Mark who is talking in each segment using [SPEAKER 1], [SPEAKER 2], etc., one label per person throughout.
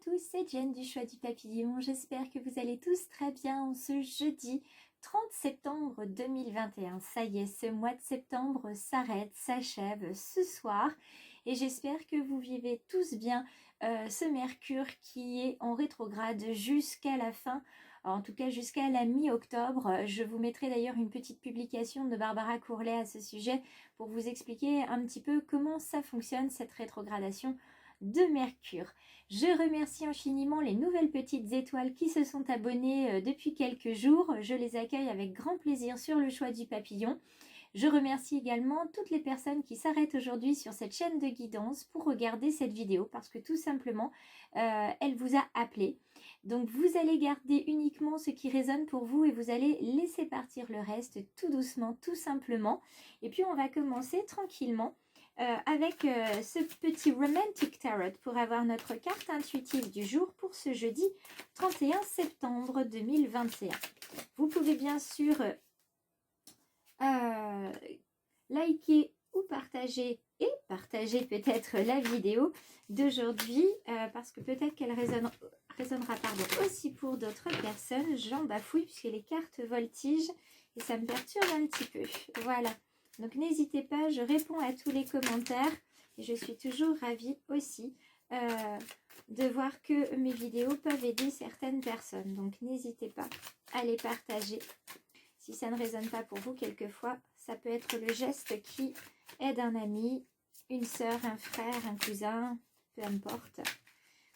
[SPEAKER 1] tous, c'est Jen du Choix du Papillon. J'espère que vous allez tous très bien en ce jeudi 30 septembre 2021. Ça y est, ce mois de septembre s'arrête, s'achève ce soir. Et j'espère que vous vivez tous bien ce Mercure qui est en rétrograde jusqu'à la fin, en tout cas jusqu'à la mi-octobre. Je vous mettrai d'ailleurs une petite publication de Barbara Courlet à ce sujet pour vous expliquer un petit peu comment ça fonctionne cette rétrogradation de Mercure. Je remercie infiniment les nouvelles petites étoiles qui se sont abonnées depuis quelques jours. Je les accueille avec grand plaisir sur le Choix du Papillon. Je remercie également toutes les personnes qui s'arrêtent aujourd'hui sur cette chaîne de guidance pour regarder cette vidéo parce que tout simplement, elle vous a appelé. Donc vous allez garder uniquement ce qui résonne pour vous et vous allez laisser partir le reste tout doucement, tout simplement. Et puis on va commencer tranquillement avec ce petit Romantic Tarot pour avoir notre carte intuitive du jour pour ce jeudi 31 septembre 2021. Vous pouvez bien sûr liker ou partager et partager peut-être la vidéo d'aujourd'hui parce que peut-être qu'elle résonnera aussi pour d'autres personnes. J'en bafouille puisque les cartes voltigent et ça me perturbe un petit peu. Voilà. Donc n'hésitez pas, je réponds à tous les commentaires et je suis toujours ravie aussi de voir que mes vidéos peuvent aider certaines personnes. Donc n'hésitez pas à les partager. Si ça ne résonne pas pour vous, quelquefois, ça peut être le geste qui aide un ami, une sœur, un frère, un cousin, peu importe.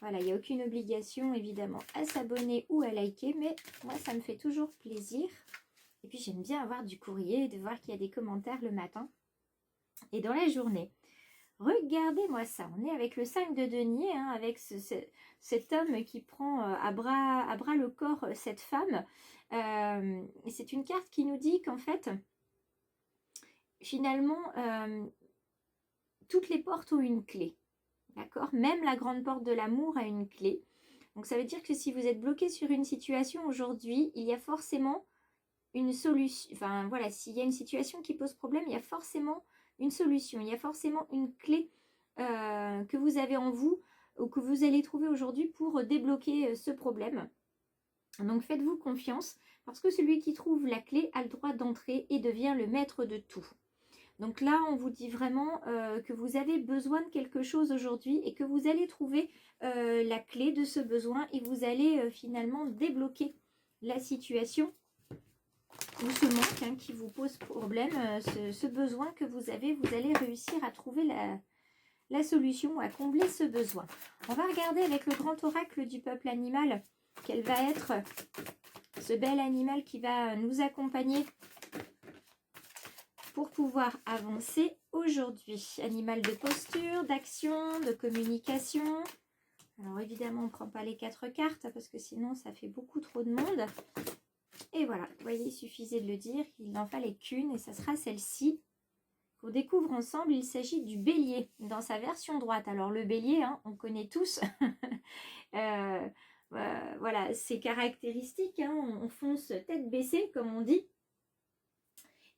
[SPEAKER 1] Voilà, il n'y a aucune obligation évidemment à s'abonner ou à liker, mais moi ça me fait toujours plaisir. Et puis j'aime bien avoir du courrier et de voir qu'il y a des commentaires le matin et dans la journée. Regardez-moi ça, on est avec le 5 de denier, hein, avec cet homme qui prend à bras le corps cette femme. Et c'est une carte qui nous dit qu'en fait, finalement, toutes les portes ont une clé. D'accord ? Même la grande porte de l'amour a une clé. Donc ça veut dire que si vous êtes bloqué sur une situation aujourd'hui, il y a forcément une solution, enfin voilà, s'il y a une situation qui pose problème, il y a forcément une solution, il y a forcément une clé que vous avez en vous ou que vous allez trouver aujourd'hui pour débloquer ce problème. Donc faites-vous confiance parce que celui qui trouve la clé a le droit d'entrer et devient le maître de tout. Donc là, on vous dit vraiment que vous avez besoin de quelque chose aujourd'hui et que vous allez trouver la clé de ce besoin et vous allez finalement débloquer la situation ou ce manque qui vous pose problème, ce besoin que vous avez, vous allez réussir à trouver la solution, à combler ce besoin. On va regarder avec le grand oracle du peuple animal, quel va être ce bel animal qui va nous accompagner pour pouvoir avancer aujourd'hui. Animal de posture, d'action, de communication. Alors évidemment, on ne prend pas les 4 cartes parce que sinon ça fait beaucoup trop de monde. Et voilà, vous voyez, il suffisait de le dire, il n'en fallait qu'une et ça sera celle-ci qu'on découvre ensemble. Il s'agit du bélier dans sa version droite. Alors le bélier, hein, on connaît tous voilà, ses caractéristiques, hein, on fonce tête baissée comme on dit.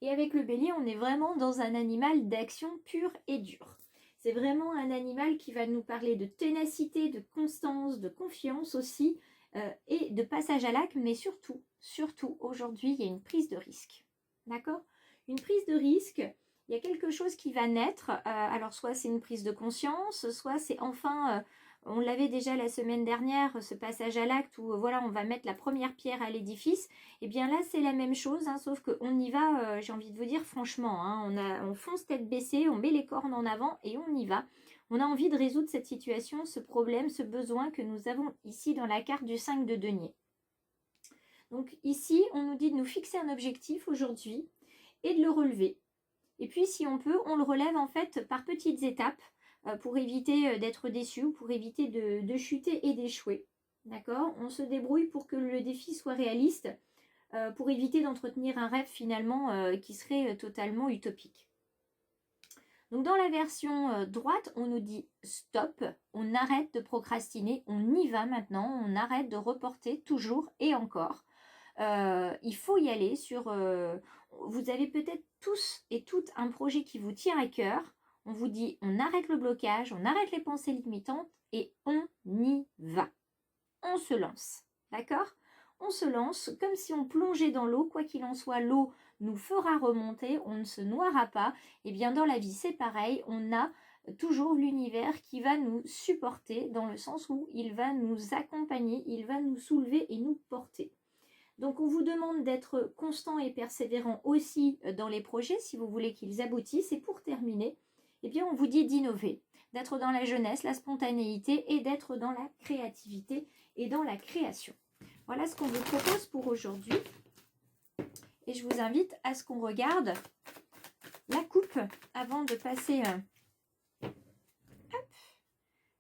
[SPEAKER 1] Et avec le bélier, on est vraiment dans un animal d'action pure et dure. C'est vraiment un animal qui va nous parler de ténacité, de constance, de confiance aussi, et de passage à l'acte, mais surtout aujourd'hui, il y a une prise de risque. D'accord ? Une prise de risque, il y a quelque chose qui va naître, alors soit c'est une prise de conscience, soit c'est enfin, on l'avait déjà la semaine dernière, ce passage à l'acte où voilà, on va mettre la première pierre à l'édifice. Et bien là, c'est la même chose, hein, sauf qu'on y va, j'ai envie de vous dire franchement, hein, on fonce tête baissée, on met les cornes en avant et on y va. On a envie de résoudre cette situation, ce problème, ce besoin que nous avons ici dans la carte du 5 de denier. Donc ici, on nous dit de nous fixer un objectif aujourd'hui et de le relever. Et puis si on peut, on le relève en fait par petites étapes pour éviter d'être déçu ou pour éviter de chuter et d'échouer. D'accord ? On se débrouille pour que le défi soit réaliste, pour éviter d'entretenir un rêve finalement qui serait totalement utopique. Donc dans la version droite, on nous dit stop, on arrête de procrastiner, on y va maintenant, on arrête de reporter toujours et encore. Il faut y aller sur... vous avez peut-être tous et toutes un projet qui vous tient à cœur. On vous dit on arrête le blocage, on arrête les pensées limitantes et on y va. se lance. D'accord? On se lance comme si on plongeait dans l'eau. Quoi qu'il en soit, l'eau nous fera remonter, on ne se noiera pas. Et bien dans la vie, c'est pareil, on a toujours l'univers qui va nous supporter dans le sens où il va nous accompagner, il va nous soulever et nous porter. Donc on vous demande d'être constant et persévérant aussi dans les projets si vous voulez qu'ils aboutissent. Et pour terminer, eh bien on vous dit d'innover, d'être dans la jeunesse, la spontanéité et d'être dans la créativité et dans la création. Voilà ce qu'on vous propose pour aujourd'hui. Et je vous invite à ce qu'on regarde la coupe avant de passer,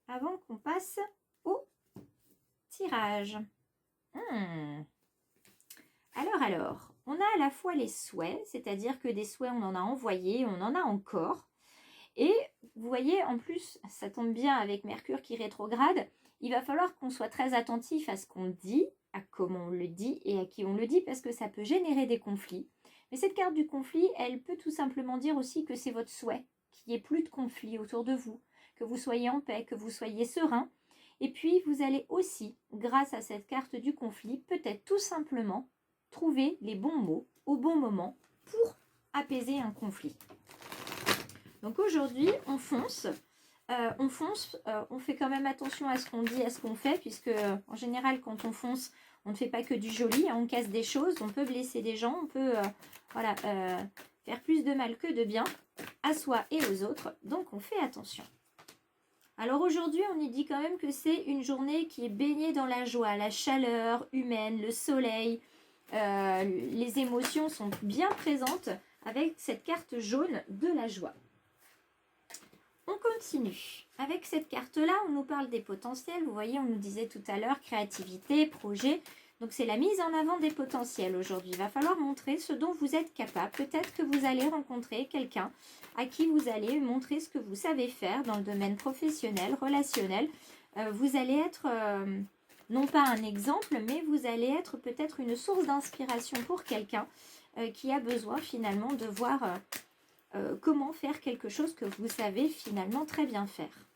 [SPEAKER 1] avant qu'on passe au tirage. Alors, on a à la fois les souhaits, c'est-à-dire que des souhaits, on en a envoyé, on en a encore. Et vous voyez, en plus, ça tombe bien avec Mercure qui rétrograde, il va falloir qu'on soit très attentif à ce qu'on dit, à comment on le dit et à qui on le dit, parce que ça peut générer des conflits. Mais cette carte du conflit, elle peut tout simplement dire aussi que c'est votre souhait, qu'il n'y ait plus de conflits autour de vous, que vous soyez en paix, que vous soyez serein. Et puis, vous allez aussi, grâce à cette carte du conflit, peut-être tout simplement trouver les bons mots au bon moment pour apaiser un conflit. Donc aujourd'hui, on fonce. On fait quand même attention à ce qu'on dit, à ce qu'on fait, puisque en général, quand on fonce, on ne fait pas que du joli, hein, on casse des choses, on peut blesser des gens, on peut faire plus de mal que de bien à soi et aux autres, donc on fait attention. Alors aujourd'hui, on y dit quand même que c'est une journée qui est baignée dans la joie, la chaleur humaine, le soleil, les émotions sont bien présentes avec cette carte jaune de la joie. On continue. Avec cette carte-là, on nous parle des potentiels. Vous voyez, on nous disait tout à l'heure créativité, projet. Donc, c'est la mise en avant des potentiels aujourd'hui. Il va falloir montrer ce dont vous êtes capable. Peut-être que vous allez rencontrer quelqu'un à qui vous allez montrer ce que vous savez faire dans le domaine professionnel, relationnel. Vous allez être, non pas un exemple, mais vous allez être peut-être une source d'inspiration pour quelqu'un qui a besoin finalement de voir... comment faire quelque chose que vous savez finalement très bien faire.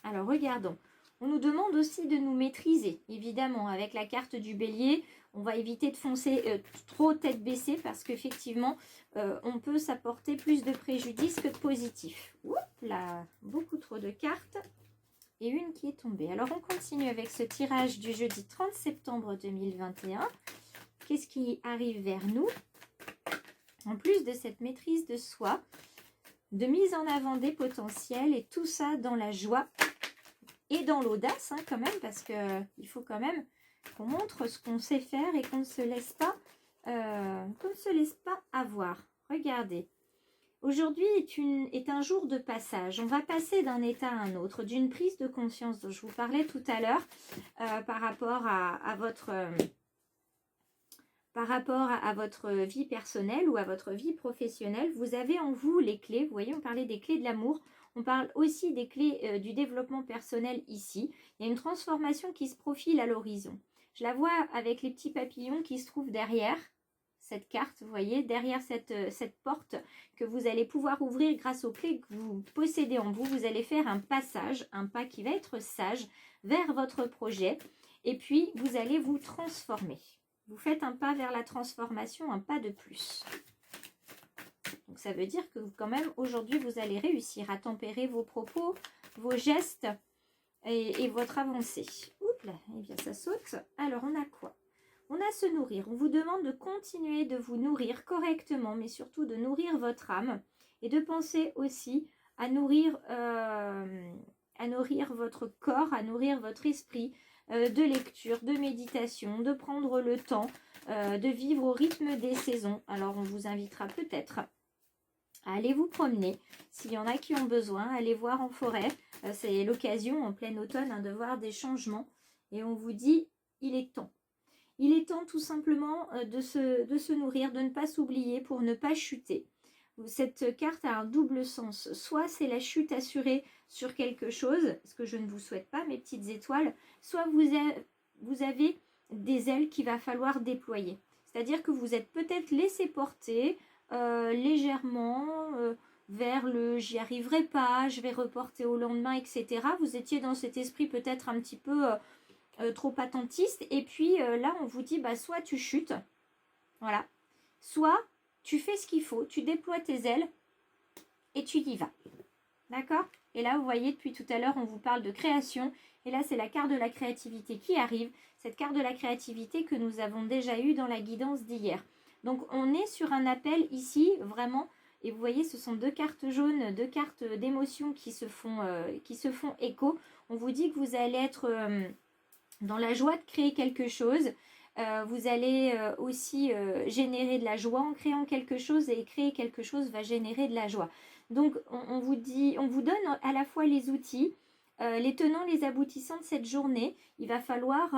[SPEAKER 1] Alors regardons, on nous demande aussi de nous maîtriser, évidemment avec la carte du bélier, on va éviter de foncer trop tête baissée parce qu'effectivement on peut s'apporter plus de préjudice que de positif. Oups là, beaucoup trop de cartes et une qui est tombée. Alors on continue avec ce tirage du jeudi 30 septembre 2021. Qu'est-ce qui arrive vers nous ? En plus de cette maîtrise de soi, de mise en avant des potentiels et tout ça dans la joie et dans l'audace hein, quand même, parce qu'il faut quand même qu'on montre ce qu'on sait faire et qu'on ne se laisse pas, avoir. Regardez, aujourd'hui est un jour de passage. On va passer d'un état à un autre, d'une prise de conscience dont je vous parlais tout à l'heure par rapport à votre vie personnelle ou à votre vie professionnelle. Vous avez en vous les clés. Vous voyez, on parlait des clés de l'amour. On parle aussi des clés du développement personnel ici. Il y a une transformation qui se profile à l'horizon. Je la vois avec les petits papillons qui se trouvent derrière cette carte. Vous voyez, derrière cette porte que vous allez pouvoir ouvrir grâce aux clés que vous possédez en vous. Vous allez faire un passage, un pas qui va être sage vers votre projet. Et puis, vous allez vous transformer. Vous faites un pas vers la transformation, un pas de plus. Donc ça veut dire que quand même aujourd'hui vous allez réussir à tempérer vos propos, vos gestes et votre avancée. Oups là, eh bien ça saute. Alors on a quoi? On a se nourrir. On vous demande de continuer de vous nourrir correctement, mais surtout de nourrir votre âme et de penser aussi à nourrir votre corps, à nourrir votre esprit, de lecture, de méditation, de prendre le temps de vivre au rythme des saisons. Alors on vous invitera peut-être à aller vous promener, s'il y en a qui ont besoin, aller voir en forêt. C'est l'occasion en plein automne hein, de voir des changements et on vous dit il est temps. Il est temps tout simplement de se nourrir, de ne pas s'oublier pour ne pas chuter. Cette carte a un double sens. Soit c'est la chute assurée sur quelque chose, ce que je ne vous souhaite pas, mes petites étoiles, soit vous avez des ailes qu'il va falloir déployer. C'est-à-dire que vous êtes peut-être laissé porter légèrement vers le « j'y arriverai pas, je vais reporter au lendemain », etc. Vous étiez dans cet esprit peut-être un petit peu trop attentiste. Et puis là, on vous dit, bah, soit tu chutes, voilà, soit tu fais ce qu'il faut, tu déploies tes ailes et tu y vas. D'accord? Et là, vous voyez, depuis tout à l'heure, on vous parle de création. Et là, c'est la carte de la créativité qui arrive. Cette carte de la créativité que nous avons déjà eue dans la guidance d'hier. Donc, on est sur un appel ici, vraiment. Et vous voyez, ce sont deux cartes jaunes, deux cartes d'émotions qui se font écho. On vous dit que vous allez être dans la joie de créer quelque chose. Vous allez aussi générer de la joie en créant quelque chose, et créer quelque chose va générer de la joie. Donc on vous donne à la fois les outils, les tenants, les aboutissants de cette journée. Il va falloir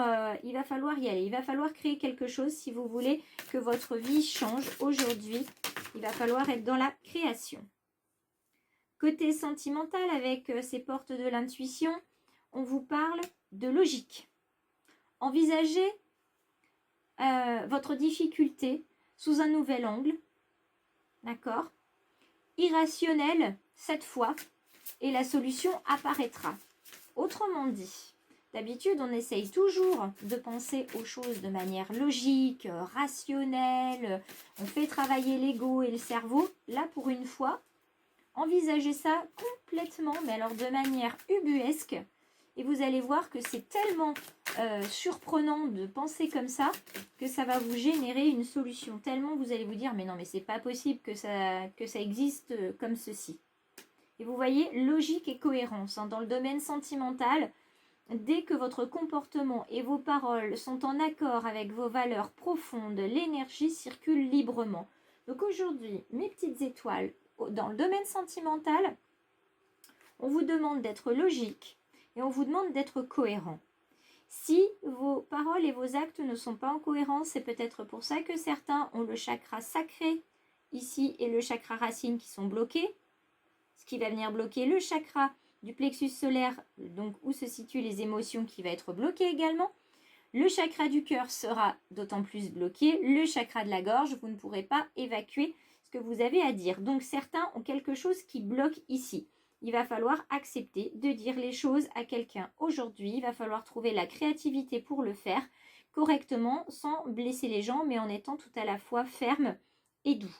[SPEAKER 1] y aller. Il va falloir créer quelque chose si vous voulez que votre vie change aujourd'hui. Il va falloir être dans la création. Côté sentimental, avec ces portes de l'intuition, on vous parle de logique. Envisagez votre difficulté sous un nouvel angle, d'accord? Irrationnel cette fois, et la solution apparaîtra. Autrement dit, d'habitude on essaye toujours de penser aux choses de manière logique, rationnelle, on fait travailler l'ego et le cerveau. Là, pour une fois, envisagez ça complètement, mais alors de manière ubuesque, et vous allez voir que c'est tellement surprenant de penser comme ça, que ça va vous générer une solution. Tellement vous allez vous dire, mais non, mais c'est pas possible que ça existe comme ceci. Et vous voyez, logique et cohérence. Dans le domaine sentimental, dès que votre comportement et vos paroles sont en accord avec vos valeurs profondes, l'énergie circule librement. Donc aujourd'hui, mes petites étoiles, dans le domaine sentimental, on vous demande d'être logique et on vous demande d'être cohérent. Si vos paroles et vos actes ne sont pas en cohérence, c'est peut-être pour ça que certains ont le chakra sacré ici et le chakra racine qui sont bloqués, ce qui va venir bloquer le chakra du plexus solaire, donc où se situent les émotions, qui va être bloqué également. Le chakra du cœur sera d'autant plus bloqué. Le chakra de la gorge, vous ne pourrez pas évacuer ce que vous avez à dire. Donc certains ont quelque chose qui bloque ici. Il va falloir accepter de dire les choses à quelqu'un aujourd'hui. Il va falloir trouver la créativité pour le faire correctement, sans blesser les gens, mais en étant tout à la fois ferme et doux.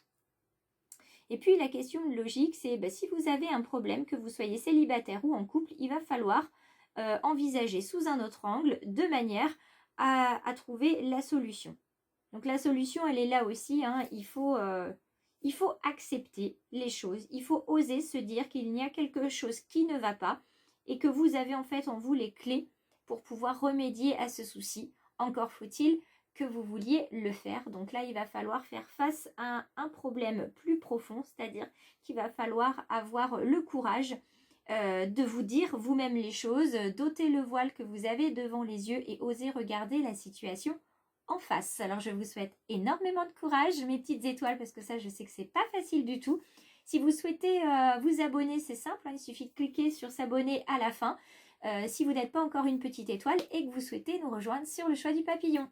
[SPEAKER 1] Et puis la question de logique, c'est si vous avez un problème, que vous soyez célibataire ou en couple, il va falloir envisager sous un autre angle, de manière à trouver la solution. Donc la solution, elle est là aussi, il faut accepter les choses, il faut oser se dire qu'il y a quelque chose qui ne va pas et que vous avez en fait en vous les clés pour pouvoir remédier à ce souci. Encore faut-il que vous vouliez le faire. Donc là, il va falloir faire face à un problème plus profond, c'est-à-dire qu'il va falloir avoir le courage de vous dire vous-même les choses, d'ôter le voile que vous avez devant les yeux et oser regarder la situation en face. Alors je vous souhaite énormément de courage, mes petites étoiles, parce que ça, je sais que c'est pas facile du tout. Si vous souhaitez vous abonner, c'est simple, il suffit de cliquer sur s'abonner à la fin. Si vous n'êtes pas encore une petite étoile et que vous souhaitez nous rejoindre sur le choix du papillon.